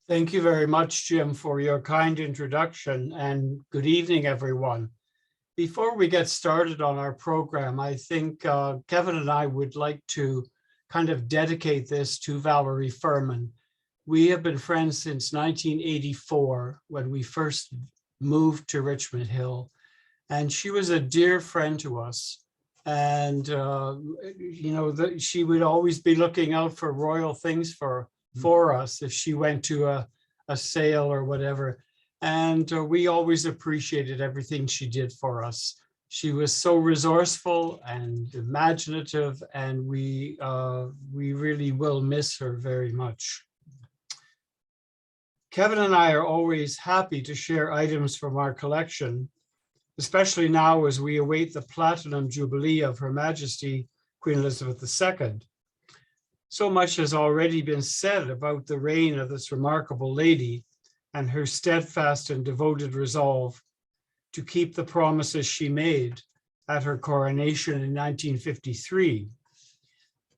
Thank you very much, Jim, for your kind introduction, and good evening, everyone. Before we get started on our program, I think Kevin and I would like to kind of dedicate this to Valerie Furman. We have been friends since 1984 when we first moved to Richmond Hill, and she was a dear friend to us. And, she would always be looking out for royal things for us if she went to a sale or whatever. And we always appreciated everything she did for us. She was so resourceful and imaginative, and we really will miss her very much. Kevin and I are always happy to share items from our collection, especially now as we await the Platinum Jubilee of Her Majesty Queen Elizabeth II. So much has already been said about the reign of this remarkable lady and her steadfast and devoted resolve to keep the promises she made at her coronation in 1953.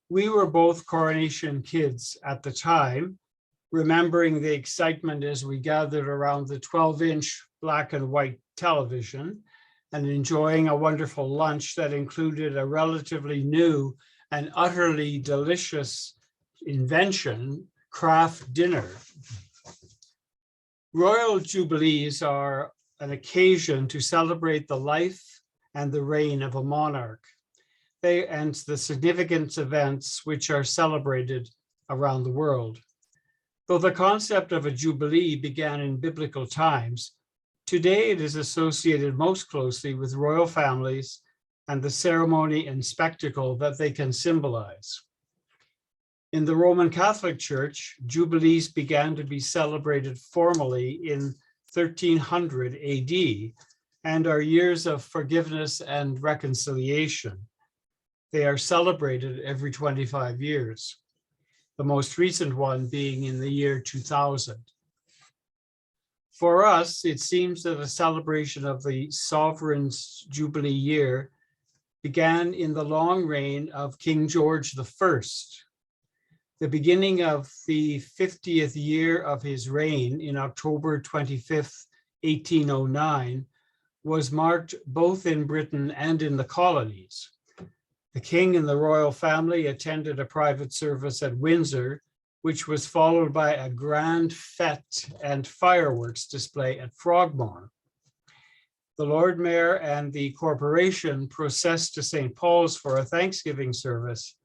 We were both coronation kids at the time, remembering the excitement as we gathered around the 12-inch black and white television and enjoying a wonderful lunch that included a relatively new and utterly delicious invention, craft dinner. Royal Jubilees are an occasion to celebrate the life and the reign of a monarch. They and the significant events which are celebrated around the world. Though the concept of a jubilee began in biblical times, today it is associated most closely with royal families and the ceremony and spectacle that they can symbolize. In the Roman Catholic Church, jubilees began to be celebrated formally in 1300 AD and are years of forgiveness and reconciliation. They are celebrated every 25 years, the most recent one being in the year 2000. For us, it seems that a celebration of the sovereign's jubilee year began in the long reign of King George I. The beginning of the 50th year of his reign in October 25th, 1809, was marked both in Britain and in the colonies. The king and the royal family attended a private service at Windsor, which was followed by a grand fete and fireworks display at Frogmore. The Lord Mayor and the corporation processed to St. Paul's for a Thanksgiving service,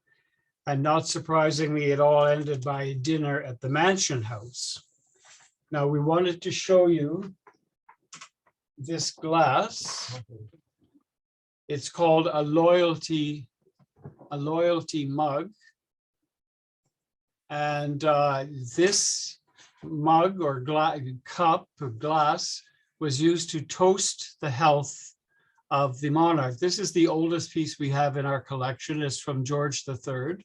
and not surprisingly, it all ended by a dinner at the Mansion House. Now, we wanted to show you this glass. It's called a loyalty mug. And this mug or cup or glass was used to toast the health of the monarch. This is the oldest piece we have in our collection. It's from George III.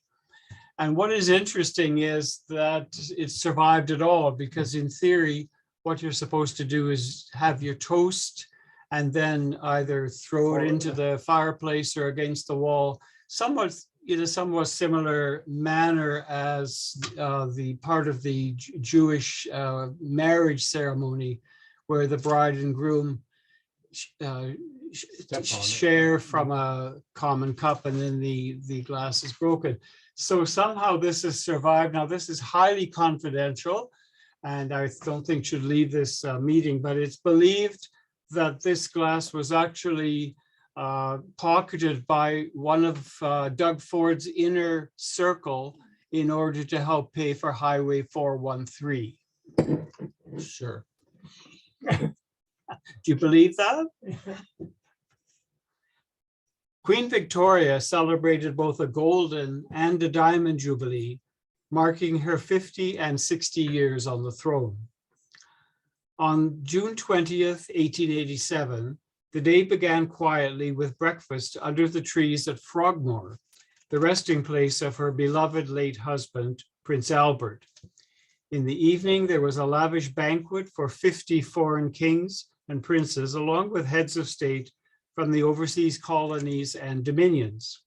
And what is interesting is that it survived at all, because in theory, what you're supposed to do is have your toast and then either throw it into the fireplace or against the wall, somewhat similar manner as the part of the Jewish marriage ceremony, where the bride and groom share from a common cup and then the glass is broken. So somehow this has survived. Now, this is highly confidential, and I don't think should leave this meeting, but it's believed that this glass was actually pocketed by one of Doug Ford's inner circle in order to help pay for Highway 413. Sure. Do you believe that? Queen Victoria celebrated both a golden and a diamond jubilee, marking her 50 and 60 years on the throne. On June 20th, 1887, the day began quietly with breakfast under the trees at Frogmore, the resting place of her beloved late husband, Prince Albert. In the evening, there was a lavish banquet for 50 foreign kings and princes, along with heads of state from the overseas colonies and dominions.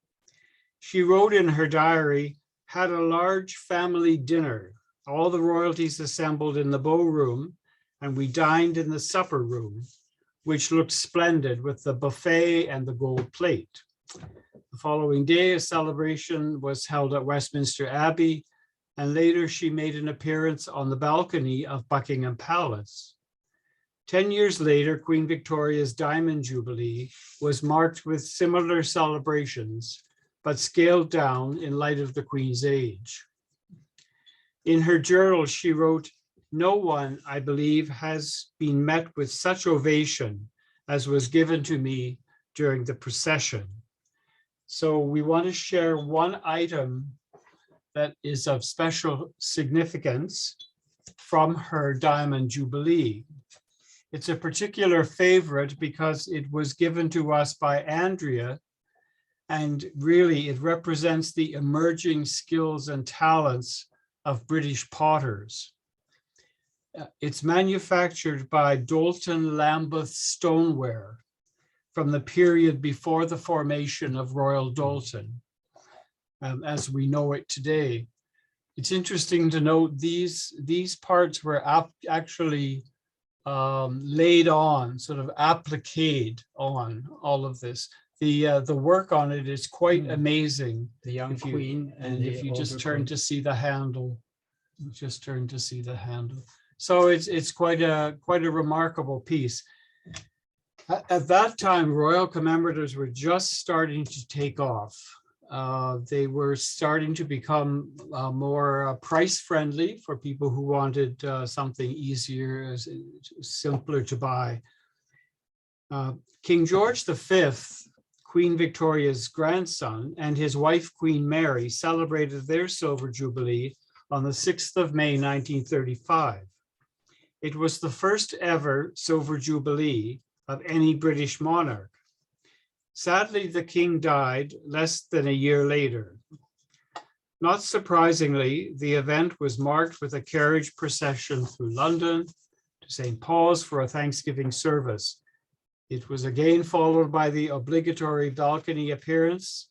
She wrote in her diary, "Had a large family dinner, All the royalties assembled in the ballroom, and we dined in the supper room, which looked splendid with the buffet and the gold plate. The following day, a celebration was held at Westminster Abbey, and later she made an appearance on the balcony of Buckingham Palace. 10 years later, Queen Victoria's Diamond Jubilee was marked with similar celebrations, but scaled down in light of the Queen's age. In her journal, she wrote, "No one, I believe, has been met with such ovation as was given to me during the procession." So we want to share one item that is of special significance from her Diamond Jubilee. It's a particular favorite because it was given to us by Andrea, and really it represents the emerging skills and talents of British potters. It's manufactured by Dolton Lambeth Stoneware from the period before the formation of Royal Dolton, as we know it today. It's interesting to note these parts were actually laid on, sort of appliqued on all of this. The work on it is quite amazing. The young queen, and if you just turn to see the handle, so it's quite a remarkable piece. At that time, royal commemoratives were just starting to take off. They were starting to become more price friendly for people who wanted something easier, simpler to buy. King George V, Queen Victoria's grandson, and his wife, Queen Mary, celebrated their Silver Jubilee on the 6th of May, 1935. It was the first ever Silver Jubilee of any British monarch. Sadly, the king died less than a year later. Not surprisingly, the event was marked with a carriage procession through London to St. Paul's for a Thanksgiving service. It was again followed by the obligatory balcony appearance,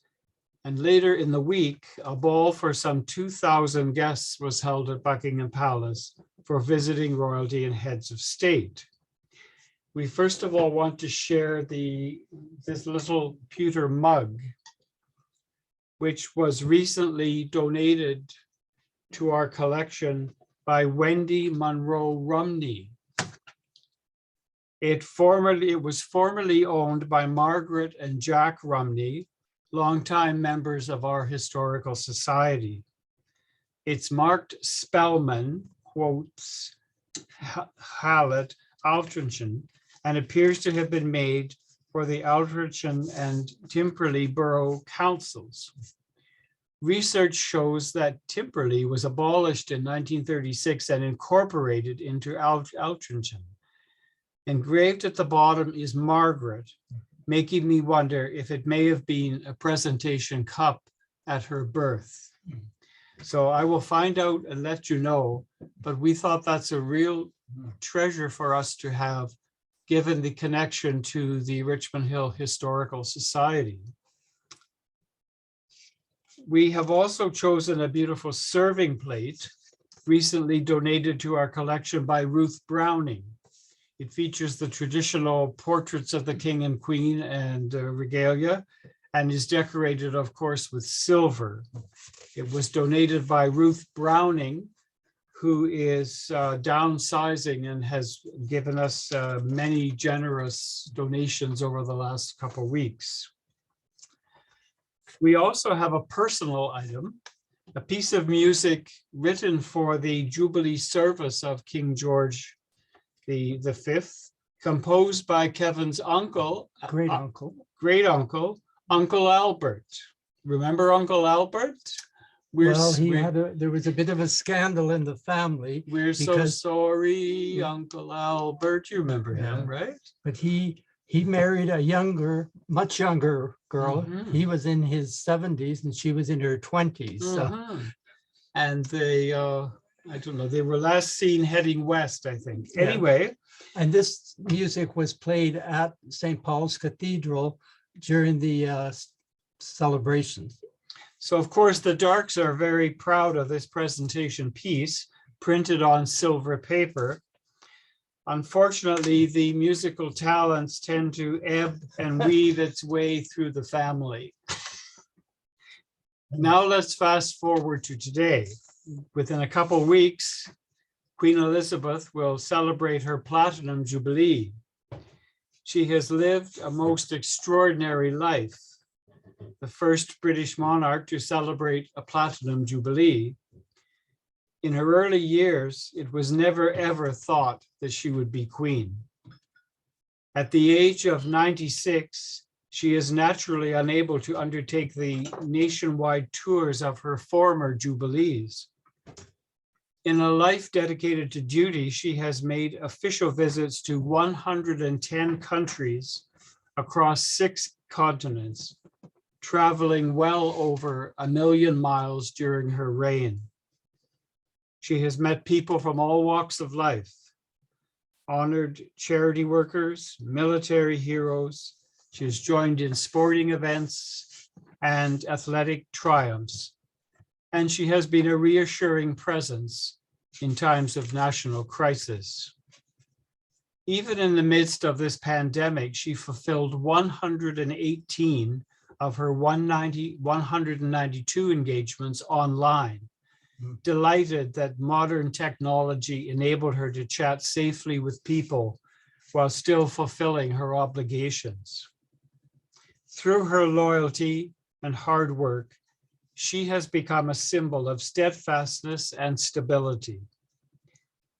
and later in the week, a ball for some 2,000 guests was held at Buckingham Palace for visiting royalty and heads of state. We first of all want to share this little pewter mug, which was recently donated to our collection by Wendy Monroe Rumney. It was formerly owned by Margaret and Jack Rumney, longtime members of our historical society. It's marked Spellman, quotes, Hallett, Altrincham, and appears to have been made for the Altrincham and Timperley Borough Councils. Research shows that Timperley was abolished in 1936 and incorporated into Altrincham. Engraved at the bottom is Margaret, making me wonder if it may have been a presentation cup at her birth. So I will find out and let you know, but we thought that's a real treasure for us to have, given the connection to the Richmond Hill Historical Society. We have also chosen a beautiful serving plate, recently donated to our collection by Ruth Browning. It features the traditional portraits of the king and queen and regalia, and is decorated, of course, with silver. It was donated by Ruth Browning, who is downsizing and has given us many generous donations over the last couple of weeks. We also have a personal item, a piece of music written for the Jubilee service of King George the Fifth, composed by Kevin's uncle, great uncle, Uncle Albert. Remember Uncle Albert? There was a bit of a scandal in the family. We're so sorry, Uncle Albert. You remember him, right? But he married a much younger girl. Mm-hmm. He was in his 70s and she was in her 20s. Mm-hmm. And they, I don't know, they were last seen heading west, I think. Yeah. Anyway. And this music was played at St. Paul's Cathedral during the celebrations. So, of course, the Darks are very proud of this presentation piece, printed on silver paper. Unfortunately, the musical talents tend to ebb and weave its way through the family. Now let's fast forward to today. Within a couple of weeks, Queen Elizabeth will celebrate her Platinum Jubilee. She has lived a most extraordinary life, the first British monarch to celebrate a Platinum Jubilee. In her early years, it was never ever thought that she would be queen. At the age of 96, she is naturally unable to undertake the nationwide tours of her former Jubilees. In a life dedicated to duty, she has made official visits to 110 countries across 6 continents, traveling well over 1 million miles during her reign. She has met people from all walks of life, honored charity workers, military heroes. She has joined in sporting events and athletic triumphs, and she has been a reassuring presence in times of national crisis. Even in the midst of this pandemic, she fulfilled 118 of her 192 engagements online. Delighted that modern technology enabled her to chat safely with people while still fulfilling her obligations. Through her loyalty and hard work, she has become a symbol of steadfastness and stability.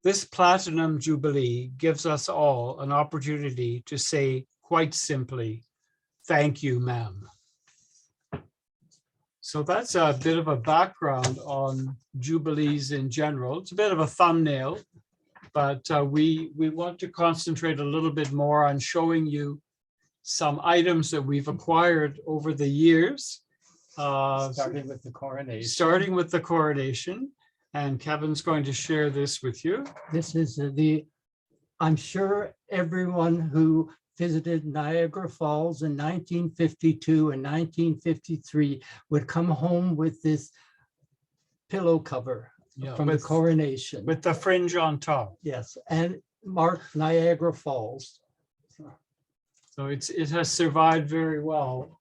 This Platinum Jubilee gives us all an opportunity to say quite simply, thank you, ma'am. So that's a bit of a background on Jubilees in general. It's a bit of a thumbnail, but we want to concentrate a little bit more on showing you some items that we've acquired over the years. Starting with the coronation. Starting with the coronation. And Kevin's going to share this with you. This is I'm sure everyone who visited Niagara Falls in 1952 and 1953 would come home with this pillow cover from the coronation. With the fringe on top. Yes, and marked Niagara Falls. So it has survived very well.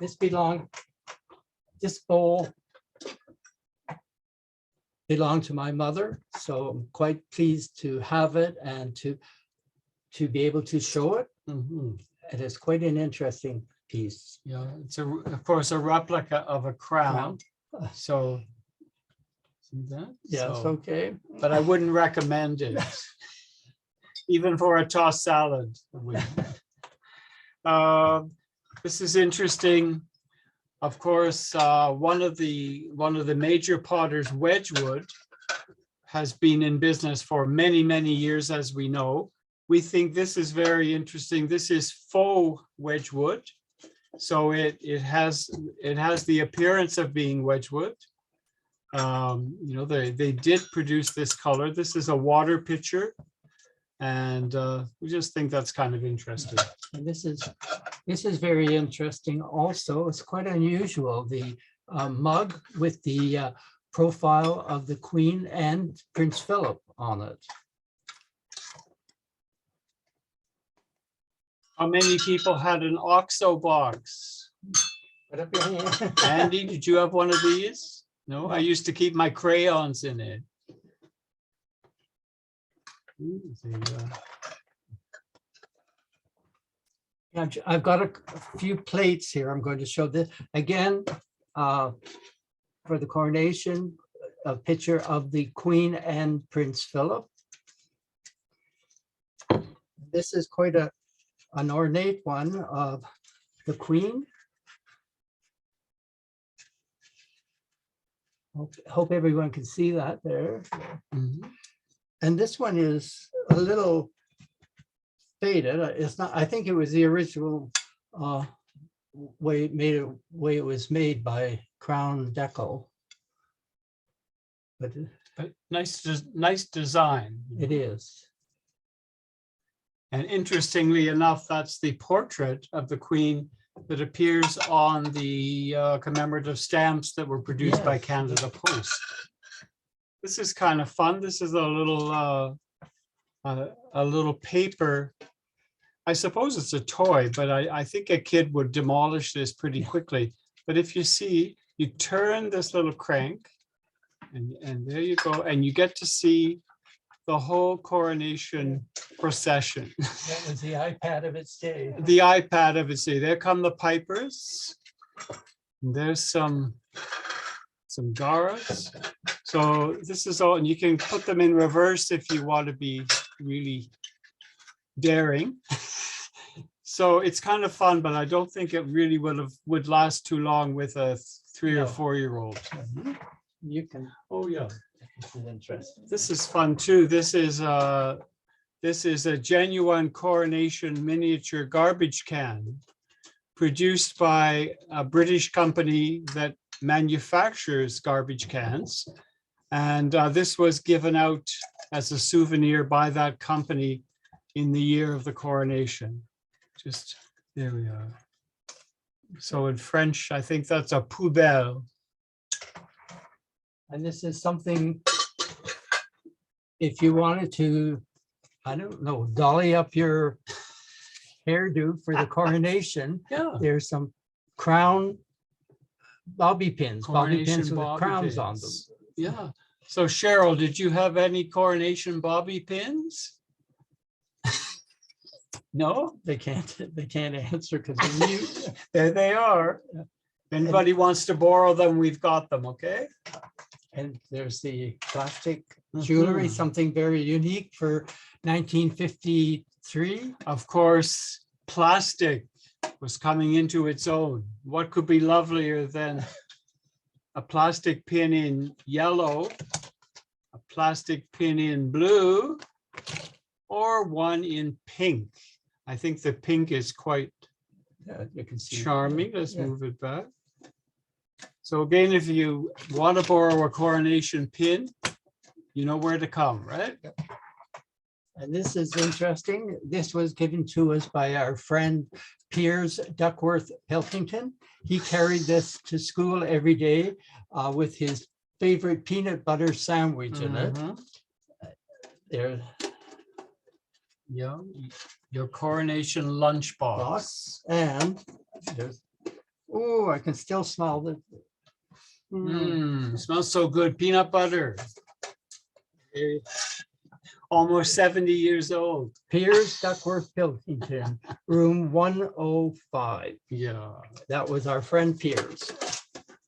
This bowl belonged to my mother, so I'm quite pleased to have it and to be able to show it. It is quite an interesting piece. Yeah, it's of course a replica of a crown. So see that? Yes, so, okay. But I wouldn't recommend it, even for a tossed salad. This is interesting. Of course, one of the major potters, Wedgewood, has been in business for many, many years, as we know. We think this is very interesting. This is faux Wedgewood, so it has the appearance of being Wedgewood. You know, they did produce this color. This is a water pitcher, and we just think that's kind of interesting. And this is very interesting also. It's quite unusual, the mug with the profile of the Queen and Prince Philip on it. How many people had an OXO box? Put up your hand. Andy, did you have one of these? No, I used to keep my crayons in it. I've got a few plates here. I'm going to show this again for the coronation, a picture of the Queen and Prince Philip. This is quite an ornate one of the Queen. Hope everyone can see that there. And this one is a little faded. It's not. I think it was the original way it was made by Crown Deco. But nice design. It is. And interestingly enough, that's the portrait of the Queen that appears on the commemorative stamps that were produced by Yes. Canada Post. This is kind of fun. This is a little paper. I suppose it's a toy, but I think a kid would demolish this pretty quickly. But if you see, you turn this little crank, and there you go, and you get to see the whole coronation procession. That was the iPad of its day. The iPad of its day. There come the pipers. And there's some garas. So this is all, and you can put them in reverse if you want to be really daring. So it's kind of fun, but I don't think it really would last too long with a 3 or 4 year old. You can. Oh yeah. This is interesting. This is fun too. This is a genuine coronation miniature garbage can produced by a British company that manufactures garbage cans. And this was given out as a souvenir by that company in the year of the coronation. Just there we are. So in French, I think that's a poubelle. And this is something, if you wanted to, I don't know, dolly up your hairdo for the coronation, Yeah. there's some crown bobby pins with bobby crowns on them. pins. Yeah. So Cheryl, did you have any coronation bobby pins? No? They can't answer because they're mute. There they are. If anybody wants to borrow them, we've got them, okay? And there's the plastic jewelry, something very unique for 1953. Of course, plastic was coming into its own. What could be lovelier than a plastic pin in yellow, a plastic pin in blue, or one in pink? I think the pink is quite You can see charming. Let's Yeah. move it back. So again, if you want to borrow a coronation pin, you know where to come, right? And this is interesting. This was given to us by our friend Piers Duckworth Pilkington. He carried this to school every day with his favorite peanut butter sandwich in it. Mhm. There, Yeah, your coronation lunchbox. box, and there's, oh, I can still smell the. Smells so good. Peanut butter. Almost 70 years old. Piers Duckworth Pilkington, room 105. Yeah. That was our friend Piers.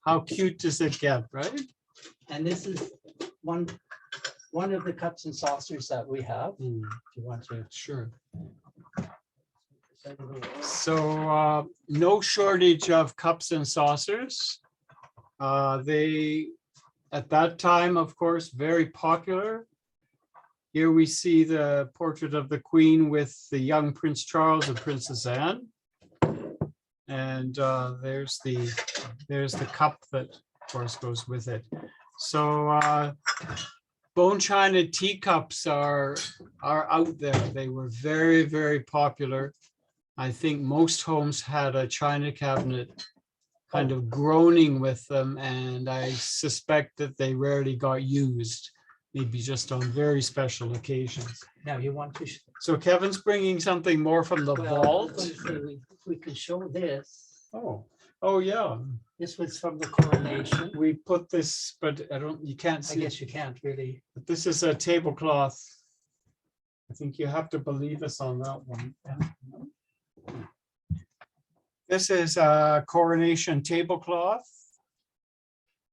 How cute does it get, right? And this is one of the cups and saucers that we have. If you want to. Sure. So no shortage of cups and saucers. They, at that time, of course, very popular. Here we see the portrait of the Queen with the young Prince Charles and Princess Anne. And there's the cup that, of course, goes with it. So bone china teacups are out there. They were very, very popular. I think most homes had a china cabinet kind of groaning with them, and I suspect that they rarely got used, maybe just on very special occasions. Now you want to. So Kevin's bringing something more from the vault. We can show this. Oh yeah. This was from the coronation. We put this, but you can't I see. guess you can't really. But this is a tablecloth. I think you have to believe us on that one. This is a coronation tablecloth.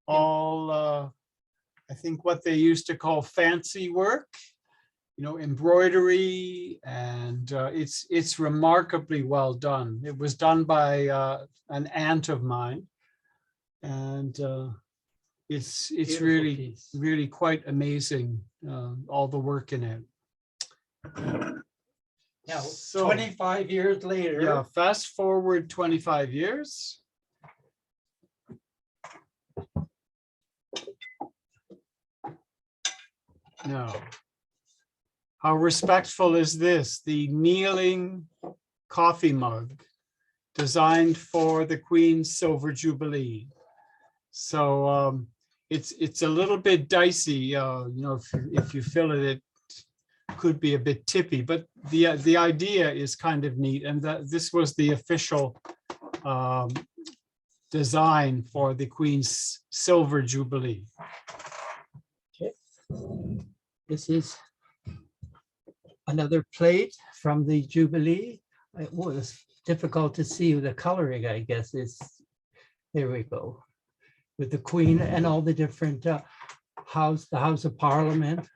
All, I think what they used to call fancy work, embroidery, and it's remarkably well done. It was done by an aunt of mine, and it's Beautiful really, piece. really quite amazing, all the work in it. Now, So- 25 years later. Yeah, fast forward 25 years. Now, how respectful is this? The kneeling coffee mug. designed for the Queen's Silver Jubilee. So it's a little bit dicey, if you fill it, it could be a bit tippy, but the idea is kind of neat, and that this was the official design for the Queen's Silver Jubilee. Okay. This is another plate from the Jubilee. It was difficult to see the coloring, I guess. There we go. With the Queen and all the different the House of Parliament,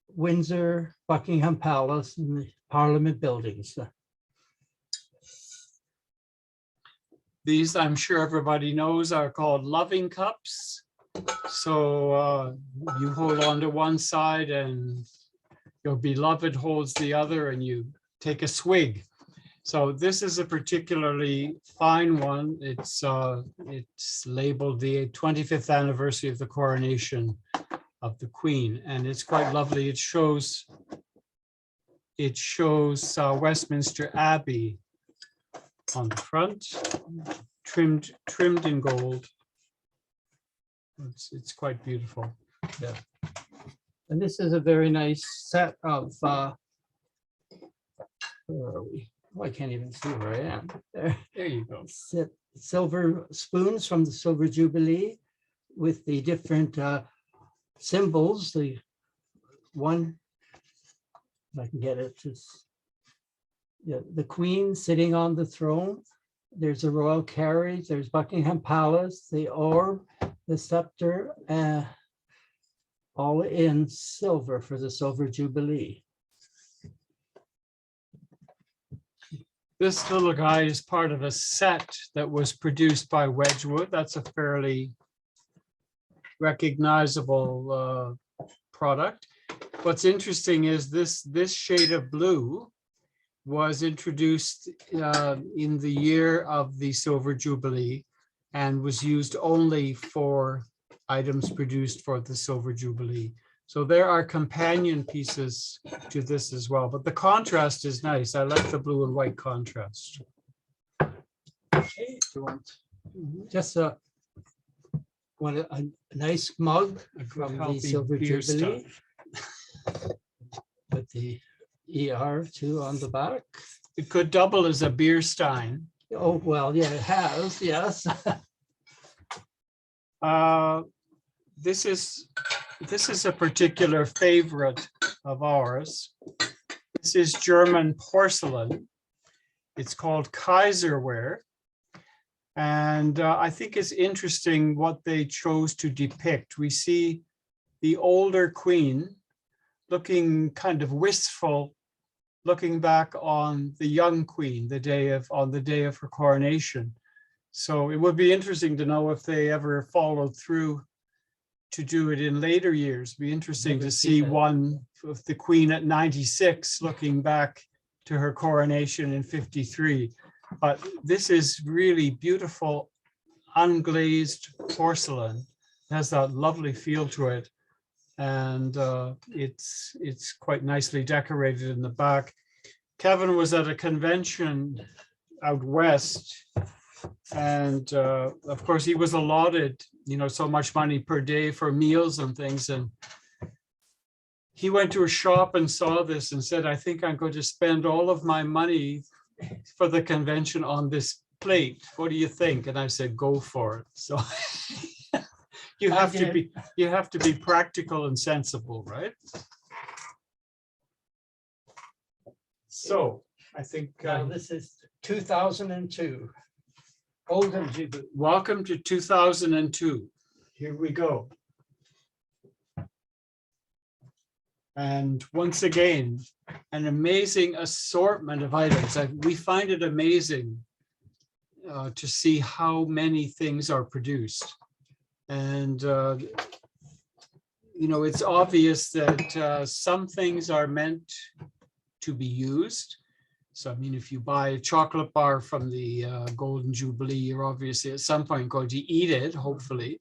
Windsor, Buckingham Palace, and the Parliament buildings. These, I'm sure everybody knows, are called loving cups. So you hold on to one side and your beloved holds the other, and you take a swig. So this is a particularly fine one. It's labeled the 25th anniversary of the coronation of the Queen, and it's quite lovely. It shows Westminster Abbey on the front, trimmed in gold. It's quite beautiful. Yeah. And this is a very nice set of where are we? Oh, I can't even see where I am. There you go. Silver spoons from the Silver Jubilee with the different symbols. The one, if I can get it, the Queen sitting on the throne. There's a royal carriage. There's Buckingham Palace, the orb, the scepter, all in silver for the Silver Jubilee. This little guy is part of a set that was produced by Wedgewood. That's a fairly recognizable product. What's interesting is this shade of blue was introduced in the year of the Silver Jubilee and was used only for items produced for the Silver Jubilee. So there are companion pieces to this as well, but the contrast is nice. I like the blue and white contrast. Okay, just a nice mug from the Silver Jubilee with the ER2 on the back. It could double as a beer stein. Oh, well, yeah, it has, yes. This is a particular favorite of ours. This is German porcelain. It's called Kaiserware. And I think it's interesting what they chose to depict. We see the older Queen looking kind of wistful, looking back on the young Queen on the day of her coronation. So it would be interesting to know if they ever followed through to do it in later years. It'd be interesting to see one of the Queen at 96 looking back to her coronation in 53. But this is really beautiful, unglazed porcelain. It has that lovely feel to it. And it's quite nicely decorated in the back. Kevin was at a convention out west, and of course he was allotted, so much money per day for meals and things. And he went to a shop and saw this and said, I think I'm going to spend all of my money for the convention on this plate. What do you think? And I said, go for it. So you have to be practical and sensible, right? So I think this is 2002. Golden Jubilee. Welcome to 2002. Here we go. And once again, an amazing assortment of items. We find it amazing to see how many things are produced. And, it's obvious that some things are meant to be used. So, I mean, if you buy a chocolate bar from the Golden Jubilee, you're obviously at some point going to eat it, hopefully.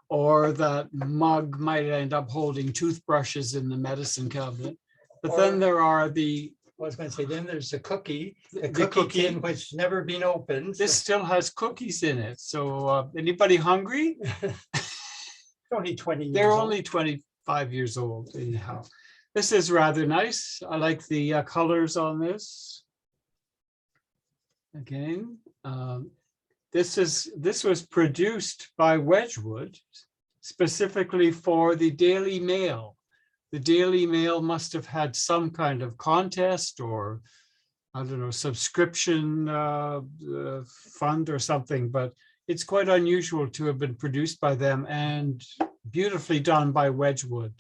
Or that mug might end up holding toothbrushes in the medicine cabinet. But then there are the I was going to say, then there's a cookie, The cookie cookie. tin which never been opened. This still has cookies in it. So anybody hungry? It's only 20 years They're old. only 25 years old anyhow. This is rather nice. I like the colors on this. Again, this was produced by Wedgewood specifically for the Daily Mail. The Daily Mail must have had some kind of contest or, I don't know, subscription fund or something, but it's quite unusual to have been produced by them and beautifully done by Wedgewood.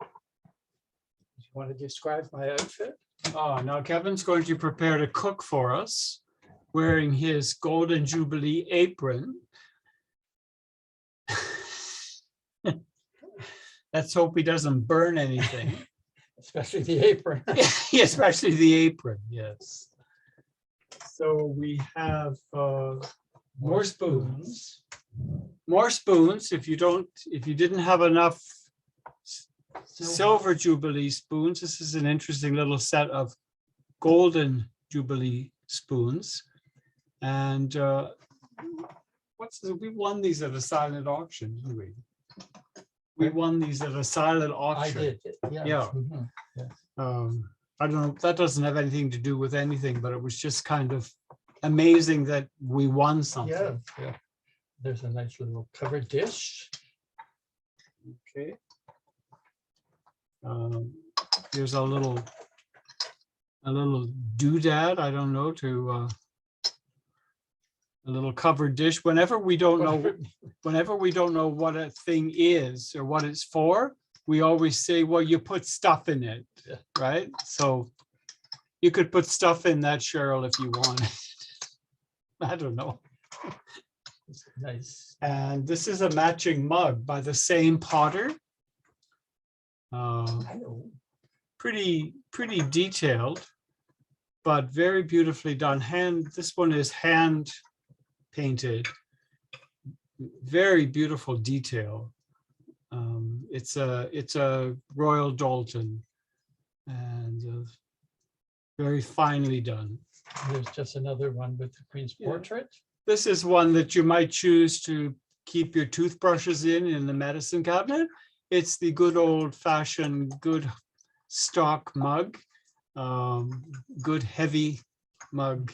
You want to describe my outfit? Oh, now Kevin's going to prepare to cook for us, wearing his Golden Jubilee apron. Let's hope he doesn't burn anything. Especially the apron. Especially the apron, yes. So we have more spoons. More spoons. If you didn't have enough silver Jubilee spoons, this is an interesting little set of golden Jubilee spoons. And we won these at a silent auction, didn't we? We won these at a silent auction. I did, yeah. Yeah. Mhm, yeah. I don't know, that doesn't have anything to do with anything, but it was just kind of amazing that we won something. Yeah, yeah. There's a nice little covered dish. Okay. Here's a little doodad, I don't know, to a little covered dish. Whenever we don't know what a thing is or what it's for, we always say, well, you put stuff in it, Yeah. right? So you could put stuff in that, Cheryl, if you want. I don't know. It's nice. And this is a matching mug by the same potter. I know. Pretty detailed, but very beautifully done. This one is hand painted. Very beautiful detail. It's a Royal Doulton and very finely done. There's just another one with the Queen's portrait. This is one that you might choose to keep your toothbrushes in the medicine cabinet. It's the good old fashioned, good stock mug, good heavy mug.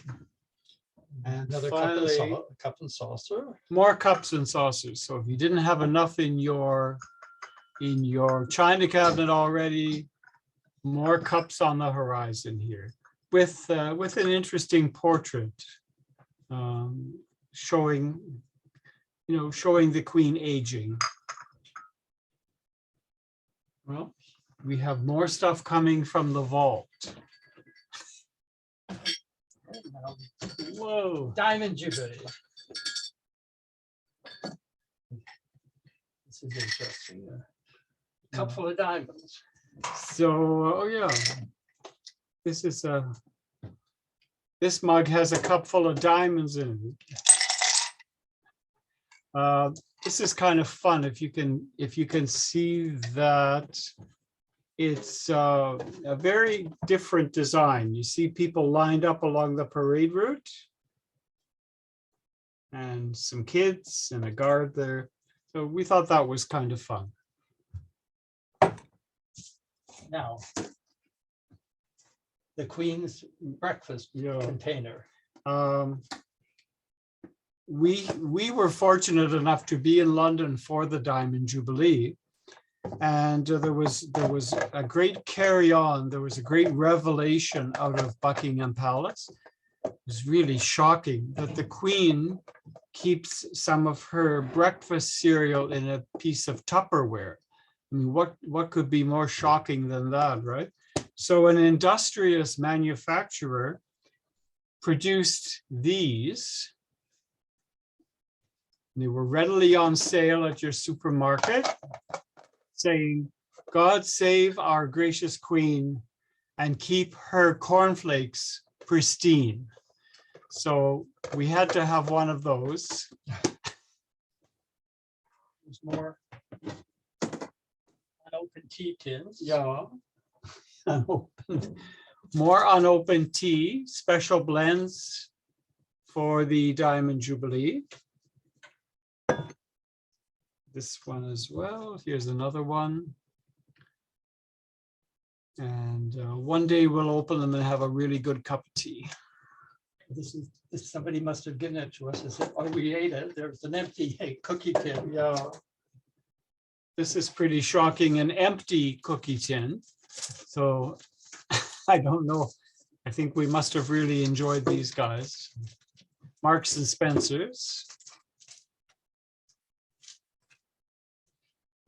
And Another finally, cup and saucer. more cups and saucers. So if you didn't have enough in your china cabinet already, more cups on the horizon here, with an interesting portrait showing the Queen aging. Well, we have more stuff coming from the vault. Whoa. Diamond Jubilee. This is interesting. A cup full of diamonds. So, oh yeah, this mug has a cup full of diamonds in it. This is kind of fun if you can see that it's a very different design. You see people lined up along the parade route and some kids and a guard there. So we thought that was kind of fun. Now, the Queen's breakfast container. We were fortunate enough to be in London for the Diamond Jubilee, and there was a great carry-on. There was a great revelation out of Buckingham Palace. It was really shocking that the Queen keeps some of her breakfast cereal in a piece of Tupperware. I mean, what could be more shocking than that, right? So an industrious manufacturer produced these. They were readily on sale at your supermarket, saying, God save our gracious Queen and keep her cornflakes pristine. So we had to have one of those. There's more. unopened tea tins. Yeah. Unopened. More unopened tea, special blends for the Diamond Jubilee. This one as well. Here's another one. And one day we'll open them and have a really good cup of tea. This somebody must have given it to us. I said, oh, we ate it. There's an empty cookie tin. Yeah. This is pretty shocking, an empty cookie tin. So I don't know. I think we must have really enjoyed these guys. Marks and Spencer's.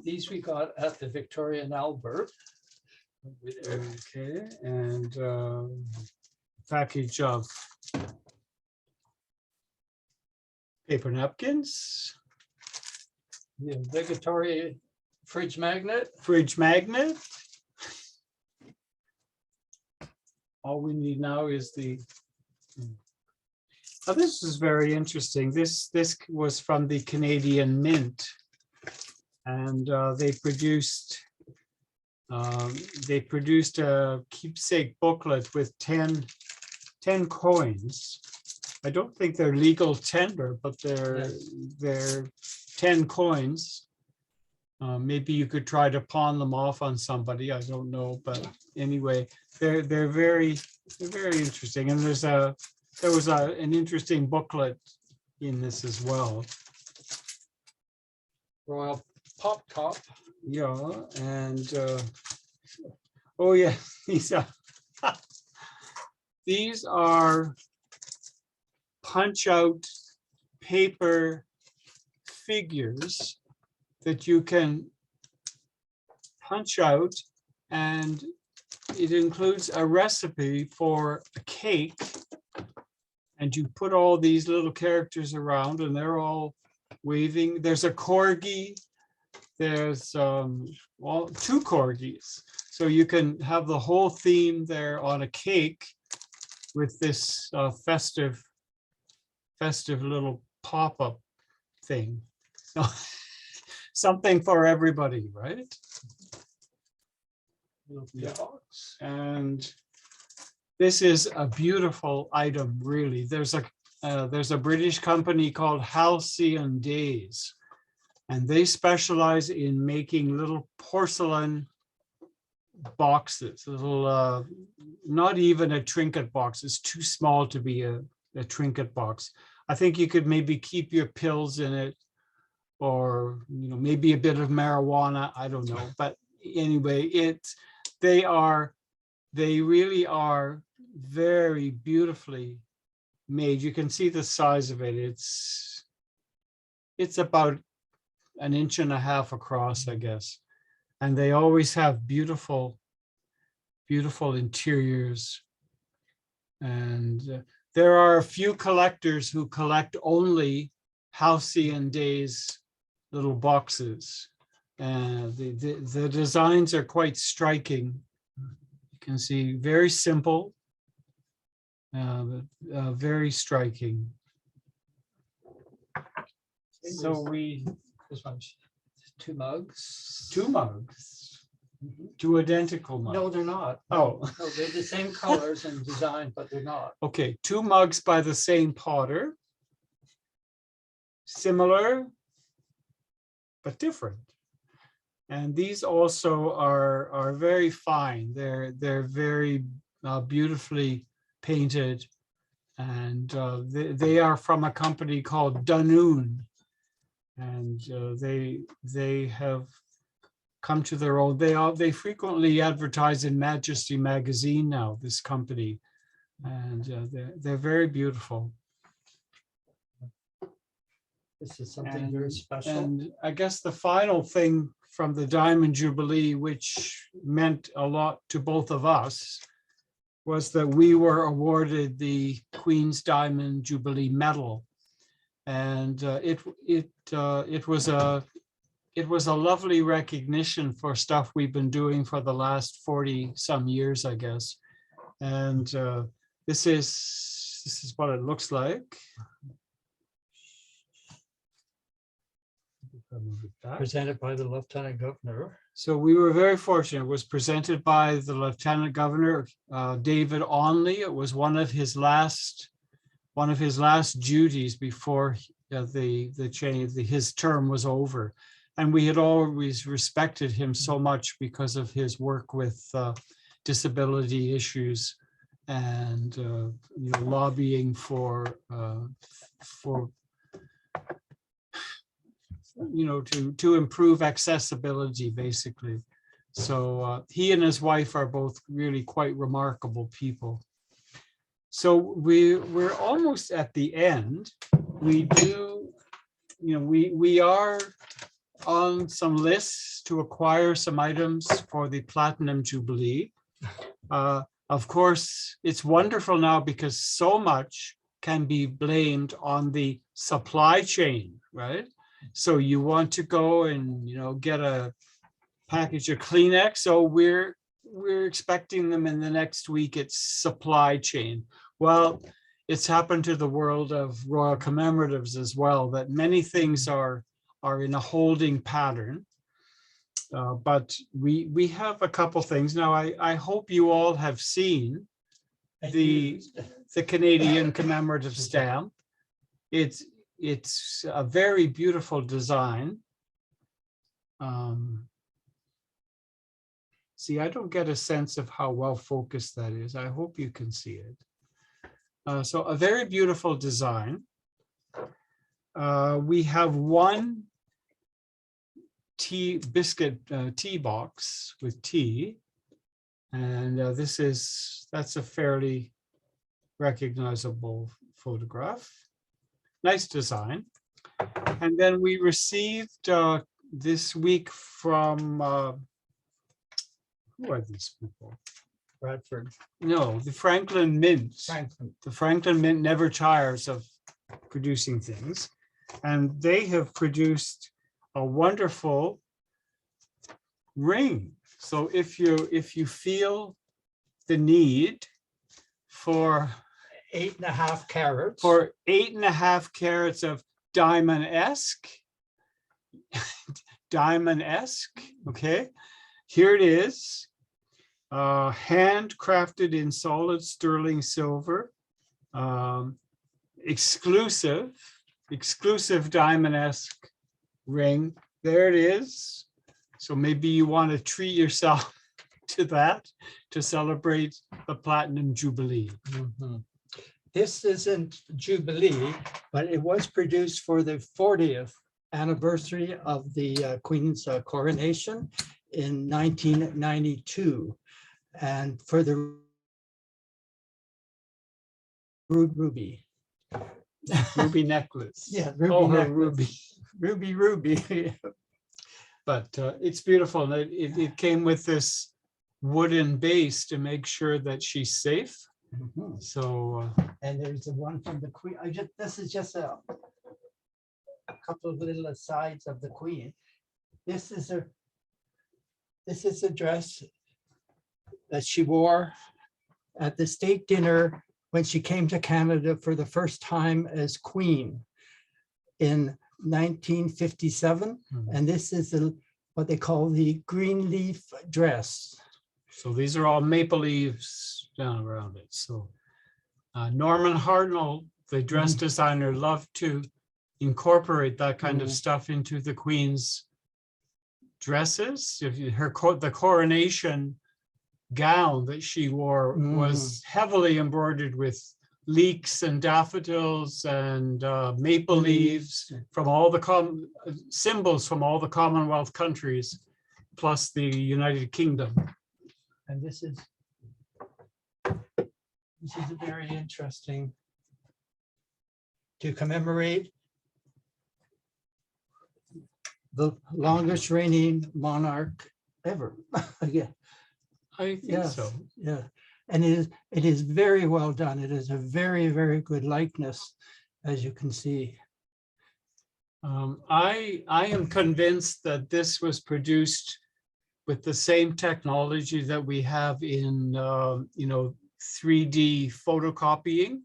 These we got at the Victoria and Albert. Okay, and package of paper napkins. The obligatory fridge magnet. Fridge magnet. All we need now is the. Oh, this is very interesting. This was from the Canadian Mint, and they produced a keepsake booklet with 10 coins. I don't think they're legal tender, but they're 10 coins. Maybe you could try to pawn them off on somebody. I don't know, but anyway, they're very interesting. And there was an interesting booklet in this as well. Royal Pop Top. Yeah, and oh yeah, these are punch out paper figures that you can punch out, and it includes a recipe for a cake, and you put all these little characters around and they're all waving. There's a corgi. There's well, 2 corgis, so you can have the whole theme there on a cake with this festive little pop-up thing. So something for everybody, right? Yeah. And this is a beautiful item, really. There's a British company called Halcyon Days. And they specialize in making little porcelain boxes, little, not even a trinket box. It's too small to be a trinket box. I think you could maybe keep your pills in it, or maybe a bit of marijuana. I don't know. But anyway, they really are very beautifully made. You can see the size of it. It's about 1.5 inches across, I guess. And they always have beautiful interiors. And there are a few collectors who collect only Halcyon Days little boxes. The designs are quite striking. You can see very simple, very striking. So this one's 2 mugs. 2 mugs. 2 identical mugs. No, they're not. Oh. No, they're the same colors and design, but they're not. Okay, 2 mugs by the same potter. Similar, but different. And these also are very fine. They're very beautifully painted, and they are from a company called Dunoon. And they have come to their own. They frequently advertise in Majesty magazine now, this company, and they're very beautiful. This is something very special. And I guess the final thing from the Diamond Jubilee, which meant a lot to both of us, was that we were awarded the Queen's Diamond Jubilee Medal. And it was a lovely recognition for stuff we've been doing for the last 40 some years, I guess. And this is what it looks like. Presented by the Lieutenant Governor. So we were very fortunate. It was presented by the Lieutenant Governor, David Onley. It was one of his last duties before his term was over. And we had always respected him so much because of his work with disability issues and lobbying for to improve accessibility, basically. So he and his wife are both really quite remarkable people. So we're almost at the end. We are on some lists to acquire some items for the Platinum Jubilee. Of course, it's wonderful now because so much can be blamed on the supply chain, right? So you want to go and get a package of Kleenex. So we're expecting them in the next week. It's supply chain. Well, it's happened to the world of royal commemoratives as well, that many things are in a holding pattern. But we have a couple things. Now, I hope you all have seen the Canadian commemorative stamp. It's a very beautiful design. See, I don't get a sense of how well focused that is. I hope you can see it. So a very beautiful design. We have one biscuit tea box with tea. And that's a fairly recognizable photograph. Nice design. And then we received this week from, who are these people? Bradford. No, the Franklin Mint. Franklin. The Franklin Mint never tires of producing things. And they have produced a wonderful ring. So if you feel the need for 8.5 carats. For 8.5 carats of diamond-esque, okay? Here it is, handcrafted in solid sterling silver, exclusive diamond-esque ring. There it is. So maybe you want to treat yourself to that to celebrate the Platinum Jubilee. Mm-hmm. This isn't Jubilee, but it was produced for the 40th anniversary of the Queen's coronation in 1992. And for the ruby necklace. Yeah, ruby necklace. Ruby. But it's beautiful. It came with this wooden base to make sure that she's safe. Mm-hmm. So and there's the one from the Queen. This is just a couple of little asides of the Queen. This is a dress that she wore at the state dinner when she came to Canada for the first time as Queen in 1957. Mm-hmm. And this is what they call the green leaf dress. So these are all maple leaves down around it. So Norman Hartnell, the dress designer, loved to incorporate that kind of stuff into the Queen's dresses. The coronation gown that she wore was heavily embroidered with leeks and daffodils and maple leaves from all the symbols from all the Commonwealth countries, plus the United Kingdom. And this is very interesting to commemorate the longest reigning monarch ever. Yeah. I think so. Yeah. And it is very well done. It is a very, very good likeness, as you can see. I am convinced that this was produced with the same technology that we have in 3D photocopying.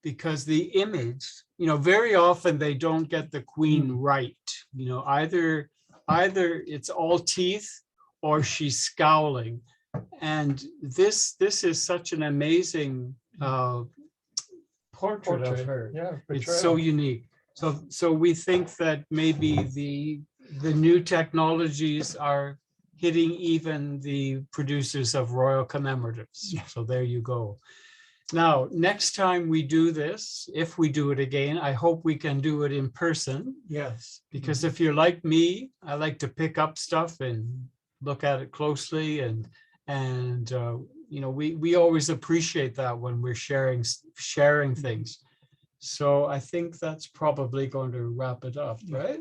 because the image, very often they don't get the queen right. Either it's all teeth or she's scowling. And this is such an amazing portrait of her. Yeah, It's so unique. So we think that maybe the new technologies are hitting even the producers of royal commemoratives. So there you go. Now, next time we do this, if we do it again, I hope we can do it in person. Yes. Because if you're like me, I like to pick up stuff and look at it closely, and we always appreciate that when we're sharing things. So I think that's probably going to wrap it up, right?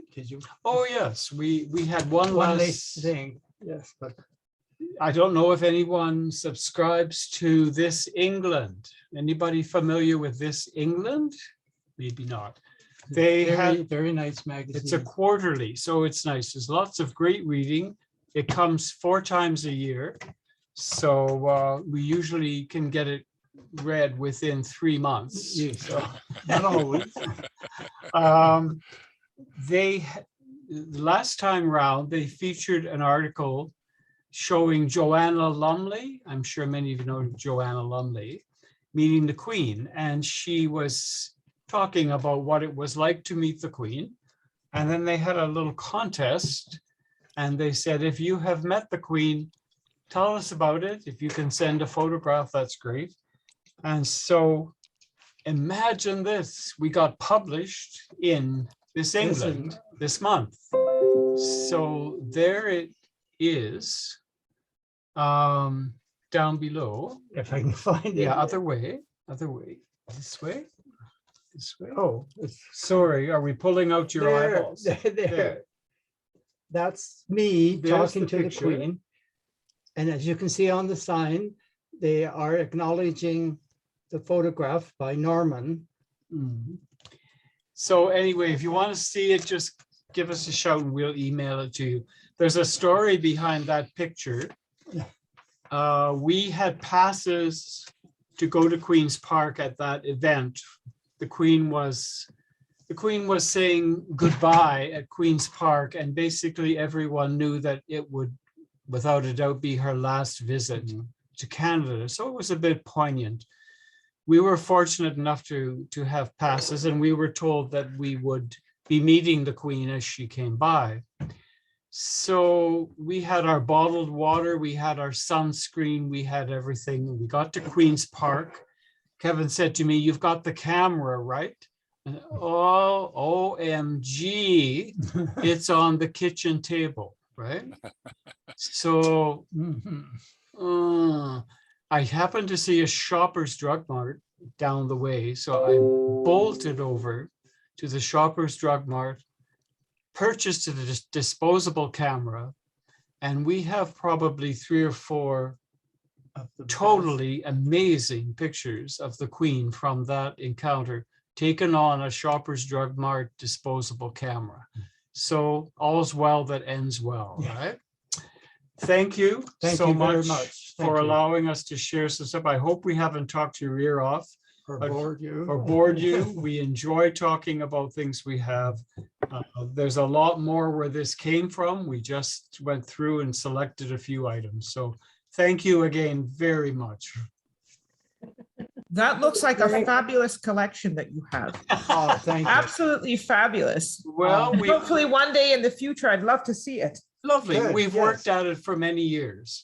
Oh yes, we had one One last last thing. Yes, but I don't know if anyone subscribes to This England. Anybody familiar with This England? Maybe not. They have very nice magazine. It's a quarterly, so it's nice. There's lots of great reading. It comes 4 times a year. So we usually can get it read within 3 months. Yes. So, Not always. last time round, they featured an article showing Joanna Lumley. I'm sure many of you know Joanna Lumley, meeting the Queen. And she was talking about what it was like to meet the Queen. And then they had a little contest. And they said, if you have met the Queen, tell us about it. If you can send a photograph, that's great. And so imagine this, we got published in This England this month. So there it is, down below. If I can find it. Yeah, other way, this way. Oh, Sorry, are we pulling out your eyeballs? There. That's me There's talking the to the picture. Queen. And as you can see on the sign, they are acknowledging the photograph by Norman. Mhm. So anyway, if you want to see it, just give us a shout and we'll email it to you. There's a story behind that picture. We had passes to go to Queen's Park at that event. The Queen was saying goodbye at Queen's Park, and basically everyone knew that it would, without a doubt, be her last visit to Canada. So it was a bit poignant. We were fortunate enough to have passes, and we were told that we would be meeting the Queen as she came by. So we had our bottled water, we had our sunscreen, we had everything. We got to Queen's Park. Kevin said to me, "You've got the camera, right?" And, oh, OMG, it's on the kitchen table, right? So I happened to see a Shoppers Drug Mart down the way. So I bolted over to the Shoppers Drug Mart, purchased a disposable camera, and we have probably 3 or 4 totally amazing pictures of the Queen from that encounter, taken on a Shoppers Drug Mart disposable camera. So all's well that ends well, right? Thank you so much for allowing us to share some stuff. I hope we haven't talked your ear off Or bored you. or bored you. We enjoy talking about things we have. There's a lot more where this came from. We just went through and selected a few items. So thank you again very much. That looks like a fabulous collection that you have. Oh, thank you. Absolutely fabulous. Well, Hopefully one day in the future, I'd love to see it. lovely. Good, We've yes. worked at it for many years.